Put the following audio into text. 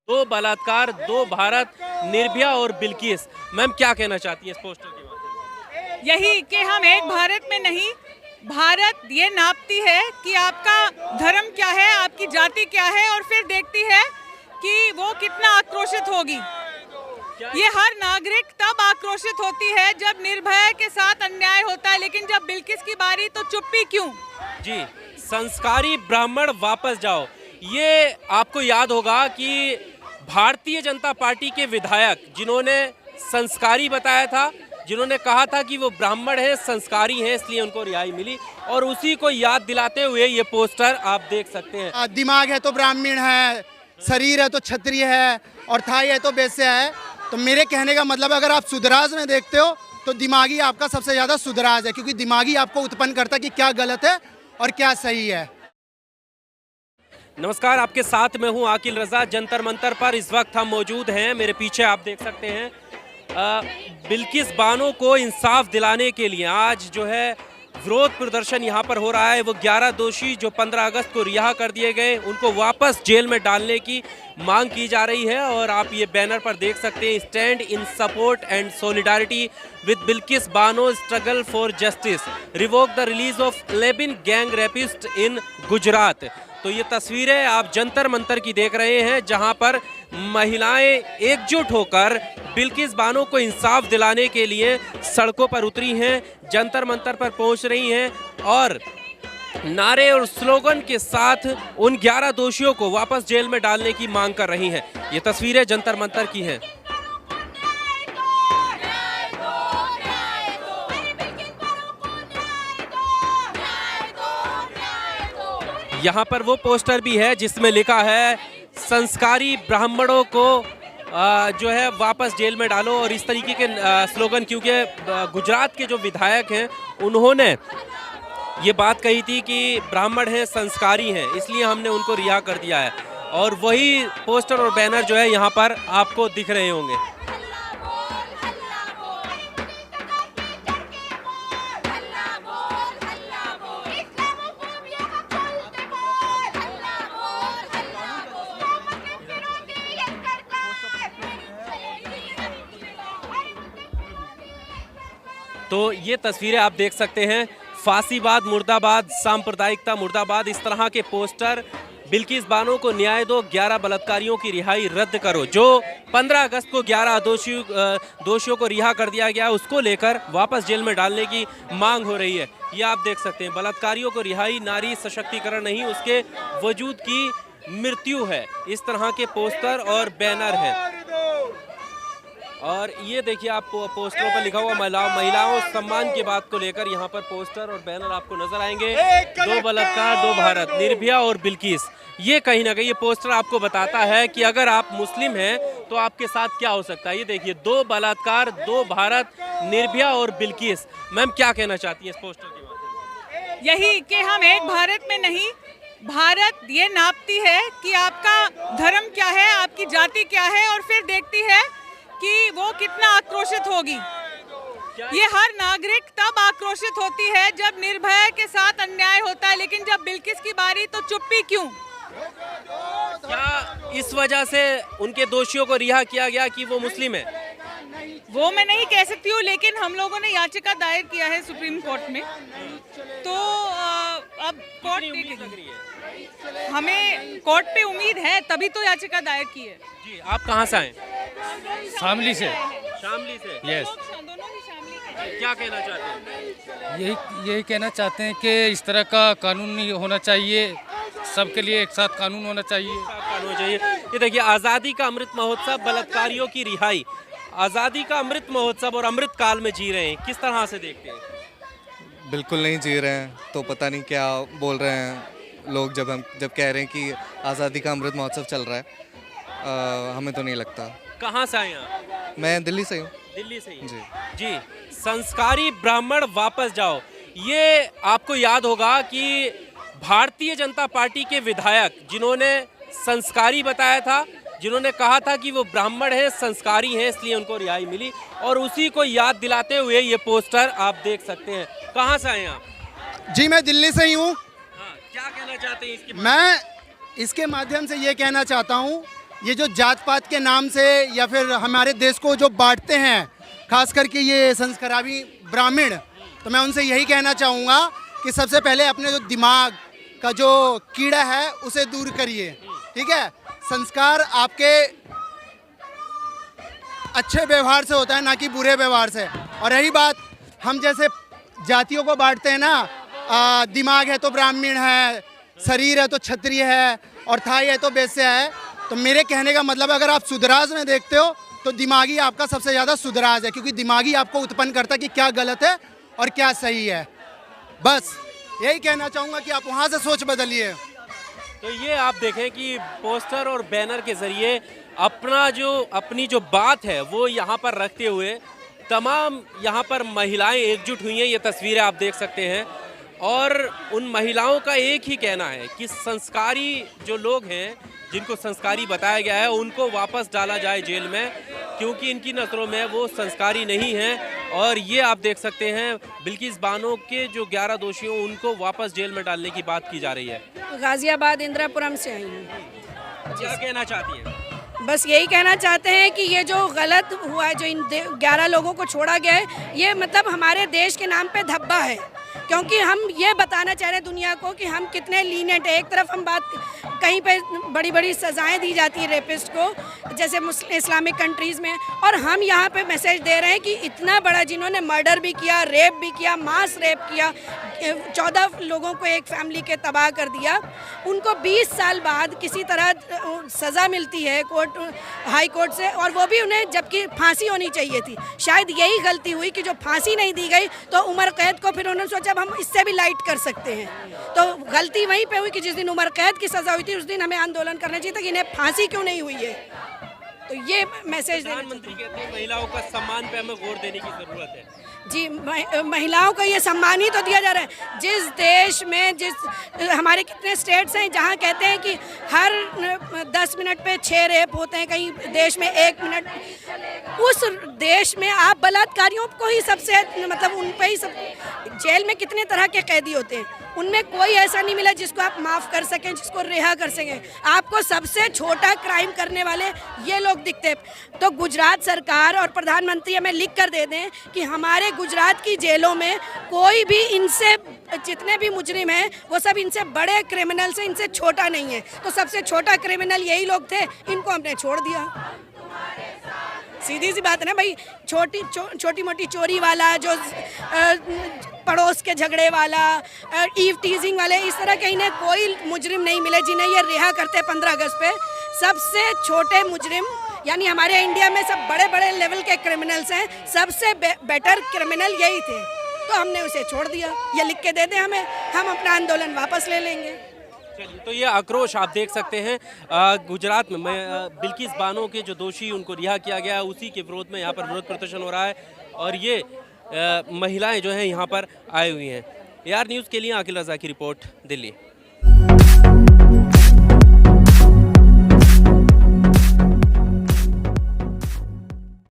दो बलात्कार, दो भारत, निर्भया और बिल्किस। मैम क्या कहना चाहती है इस पोस्टर के माध्यम से? यही कि हम एक भारत में नहीं, भारत ये नापती है कि आपका धर्म क्या है, आपकी जाति क्या है, और फिर देखती है कि वो कितना आक्रोशित होगी। ये हर नागरिक तब आक्रोशित होती है जब निर्भया के साथ अन्याय होता है, लेकिन जब बिल्किस की बारी तो चुप्पी क्यों? जी, संस्कारी ब्राह्मण वापस जाओ। ये आपको याद होगा कि भारतीय जनता पार्टी के विधायक जिन्होंने संस्कारी बताया था, जिन्होंने कहा था कि वो ब्राह्मण हैं, संस्कारी हैं, इसलिए उनको रिहाई मिली, और उसी को याद दिलाते हुए ये पोस्टर आप देख सकते हैं। दिमाग है तो ब्राह्मण है, शरीर है तो क्षत्रिय है, और थाई है तो वैश्य है। तो मेरे कहने का मतलब अगर आप सुधराज में देखते हो तो दिमागी आपका सबसे ज़्यादा सुधराज है, क्योंकि दिमागी आपको उत्पन्न करता है कि क्या गलत है और क्या सही है। नमस्कार, आपके साथ मैं हूं आकिल रजा। जंतर मंतर पर इस वक्त हम मौजूद हैं। मेरे पीछे आप देख सकते हैं बिल्किस बानो को इंसाफ दिलाने के लिए आज जो है विरोध प्रदर्शन यहाँ पर हो रहा है। वो 11 दोषी जो 15 अगस्त को रिहा कर दिए गए, उनको वापस जेल में डालने की मांग की जा रही है। और आप ये बैनर पर देख सकते हैं, stand in support and solidarity with Bilkis Bano, struggle for justice, revoke the release of 11 gang rapist in Gujarat. तो ये तस्वीरें आप जंतर मंतर की देख रहे हैं, जहां पर महिलाएं एकजुट होकर बिल्किस बानो को इंसाफ दिलाने के लिए सड़कों पर उतरी हैं, जंतर मंतर पर पहुंच रही हैं और नारे और स्लोगन के साथ उन 11 दोषियों को वापस जेल में डालने की मांग कर रही हैं। ये तस्वीरें जंतर मंतर की हैं। यहाँ पर वो पोस्टर भी है जिसमें लिखा है संस्कारी ब्राह्मणों को जो है वापस जेल में डालो, और इस तरीके के स्लोगन, क्योंकि गुजरात के जो विधायक हैं उन्होंने ये बात कही थी कि ब्राह्मण हैं, संस्कारी हैं, इसलिए हमने उनको रिहा कर दिया है। और वही पोस्टर और बैनर जो है यहाँ पर आपको दिख रहे होंगे। तो ये तस्वीरें आप देख सकते हैं, फांसीवाद मुर्दाबाद, सांप्रदायिकता मुर्दाबाद, इस तरह के पोस्टर। बिल्किस बानो को न्याय दो, 11 बलात्कारियों की रिहाई रद्द करो। जो 15 अगस्त को 11 दोषियों को रिहा कर दिया गया, उसको लेकर वापस जेल में डालने की मांग हो रही है। ये आप देख सकते हैं, बलात्कारियों को रिहाई नारी सशक्तिकरण नहीं, उसके वजूद की मृत्यु है। इस तरह के पोस्टर और बैनर हैं। और ये देखिए, आप पोस्टरों पर लिखा हुआ महिलाओं सम्मान की बात को लेकर यहाँ पर पोस्टर और बैनर आपको नजर आएंगे। दो बलात्कार, दो भारत, निर्भया और बिल्किस। ये कहीं ना कहीं ये पोस्टर आपको बताता है कि अगर आप मुस्लिम हैं तो आपके साथ क्या हो सकता है। ये देखिए, दो बलात्कार, दो भारत, निर्भया और बिल्किस। मैम क्या कहना चाहती है इस पोस्टर के माध्यम से? यही कि हम एक भारत में नहीं, भारत ये नापती है कि आपका धर्म क्या है, आपकी जाति क्या है, और फिर देखती है कि वो कितना आक्रोशित होगी। ये हर नागरिक तब आक्रोशित होती है जब निर्भया के साथ अन्याय होता है, लेकिन जब बिल्किस की बारी तो चुप्पी क्यों? क्या इस वजह से उनके दोषियों को रिहा किया गया कि वो मुस्लिम है? वो मैं नहीं कह सकती हूँ, लेकिन हम लोगों ने याचिका दायर किया है सुप्रीम कोर्ट में। तो अब कोर्ट देखेगी। हमें कोर्ट पे उम्मीद है, तभी तो याचिका दायर की है। जी, आप कहाँ से आए? शामली से। शामली से? यस। दोनों ही शामली के। क्या कहना चाहते हैं? यही कहना चाहते हैं कि इस तरह का कानून नहीं होना चाहिए, सबके लिए एक साथ कानून होना चाहिए। कानून चाहिए। ये देखिए, आज़ादी का अमृत महोत्सव, बलात्कारियों की रिहाई, आज़ादी का अमृत महोत्सव और अमृत काल में जी रहे हैं। किस तरह से देखते हैं? बिल्कुल नहीं जी रहे हैं, तो पता नहीं क्या बोल रहे हैं लोग जब कह रहे हैं कि आज़ादी का अमृत महोत्सव चल रहा है। हमें तो नहीं लगता। कहाँ से आए आप? मैं दिल्ली से हूँ। दिल्ली से ही? जी जी, संस्कारी ब्राह्मण वापस जाओ। ये आपको याद होगा कि भारतीय जनता पार्टी के विधायक जिन्होंने संस्कारी बताया था, जिन्होंने कहा था कि वो ब्राह्मण हैं, संस्कारी हैं, इसलिए उनको रिहाई मिली, और उसी को याद दिलाते हुए ये पोस्टर आप देख सकते हैं। कहाँ से आए आप? जी, मैं दिल्ली से ही हूँ। हाँ, क्या कहना चाहते हैं इसके? मैं इसके माध्यम से ये कहना चाहता हूँ ये जो जात पात के नाम से या फिर हमारे देश को जो बांटते हैं, खास करके ये संस्कारावी ब्राह्मण, तो मैं उनसे यही कहना चाहूँगा कि सबसे पहले अपने जो दिमाग का जो कीड़ा है उसे दूर करिए, ठीक है। संस्कार आपके अच्छे व्यवहार से होता है, ना कि बुरे व्यवहार से। और रही बात हम जैसे जातियों को बांटते हैं ना, दिमाग है तो ब्राह्मण है, शरीर है तो क्षत्रिय है, और थाई है तो वैश्य है, तो मेरे कहने का मतलब अगर आप सुधराज में देखते हो तो दिमागी आपका सबसे ज़्यादा सुधराज है, क्योंकि दिमागी आपको उत्पन्न करता है कि क्या गलत है और क्या सही है। बस यही कहना चाहूँगा कि आप वहाँ से सोच बदलिए। तो ये आप देखें कि पोस्टर और बैनर के जरिए अपनी जो बात है वो यहाँ पर रखते हुए तमाम यहाँ पर महिलाएं एकजुट हुई हैं। ये तस्वीरें आप देख सकते हैं और उन महिलाओं का एक ही कहना है कि संस्कारी जो लोग हैं, जिनको संस्कारी बताया गया है, उनको वापस डाला जाए जेल में, क्योंकि इनकी नज़रों में वो संस्कारी नहीं हैं। और ये आप देख सकते हैं बिल्किस बानो के जो 11 दोषी हों उनको वापस जेल में डालने की बात की जा रही है। गाजियाबाद इंदिरापुरम से आई हूँ। क्या कहना चाहती हैं? बस यही कहना चाहते हैं कि ये जो गलत हुआ है, जो इन 11 लोगों को छोड़ा गया है, ये मतलब हमारे देश के नाम पे धब्बा है, क्योंकि हम ये बताना चाह रहे हैं दुनिया को कि हम कितने लीनेंट है। एक तरफ हम बात कहीं पे बड़ी बड़ी सज़ाएं दी जाती हैं रेपिस्ट को, जैसे इस्लामिक कंट्रीज़ में, और हम यहाँ पे मैसेज दे रहे हैं कि इतना बड़ा, जिन्होंने मर्डर भी किया, रेप भी किया, मास रेप किया, 14 लोगों को एक फैमिली के तबाह कर दिया, उनको 20 साल बाद किसी तरह सज़ा मिलती है हाई कोर्ट से, और वो भी उन्हें जबकि फांसी होनी चाहिए थी। शायद यही गलती हुई कि जो फांसी नहीं दी गई तो उम्र कैद को फिर उन्होंने सोचा हम इससे भी लाइट कर सकते हैं। तो गलती वहीं पे हुई कि जिस दिन उम्र कैद की सज़ा हुई थी उस दिन हमें आंदोलन करना चाहिए था कि इन्हें फांसी क्यों नहीं हुई है। तो ये मैसेज प्रधानमंत्री कहते हैं महिलाओं का सम्मान पे हमें गौर देने की ज़रूरत है। जी, महिलाओं को ये सम्मान ही तो दिया जा रहा है। जिस देश में, हमारे कितने स्टेट्स हैं जहाँ कहते हैं कि हर 10 मिनट पे 6 रेप होते हैं, कहीं देश में 1 मिनट, उस देश में आप बलात्कारियों को ही सबसे मतलब उन पे ही सब, जेल में कितने तरह के कैदी होते हैं, उनमें कोई ऐसा नहीं मिला जिसको आप माफ़ कर सकें, जिसको रिहा कर सकें। आपको सबसे छोटा क्राइम करने वाले ये लोग दिखते। तो गुजरात सरकार और प्रधानमंत्री हमें लिख कर दे दें कि हमारे गुजरात की जेलों में कोई भी इनसे, जितने भी मुजरिम हैं वो सब इनसे बड़े क्रिमिनल से, इनसे छोटा नहीं है। तो सबसे छोटा क्रिमिनल यही लोग थे, इनको हमने छोड़ दिया। सीधी सी बात है ना भाई, छोटी मोटी चोरी वाला, जो पड़ोस के झगड़े वाला, ईव टीजिंग वाले, इस तरह के इन्हें कोई मुजरिम नहीं मिले जिन्हें ये रिहा करते 15 अगस्त पे। सबसे छोटे मुजरिम, यानी हमारे इंडिया में सब बड़े बड़े लेवल के क्रिमिनल्स हैं, सबसे बेटर क्रिमिनल यही थे, तो हमने उसे छोड़ दिया। ये लिख के दे दें हमें, हम अपना आंदोलन वापस ले लेंगे। तो ये आक्रोश आप देख सकते हैं गुजरात में बिल्किस बानो के जो दोषी उनको रिहा किया गया है उसी के विरोध में यहाँ पर विरोध प्रदर्शन हो रहा है, और ये महिलाएं जो हैं यहाँ पर आई हुई हैं। AR न्यूज़ के लिए आकिल रज़ा की रिपोर्ट, दिल्ली।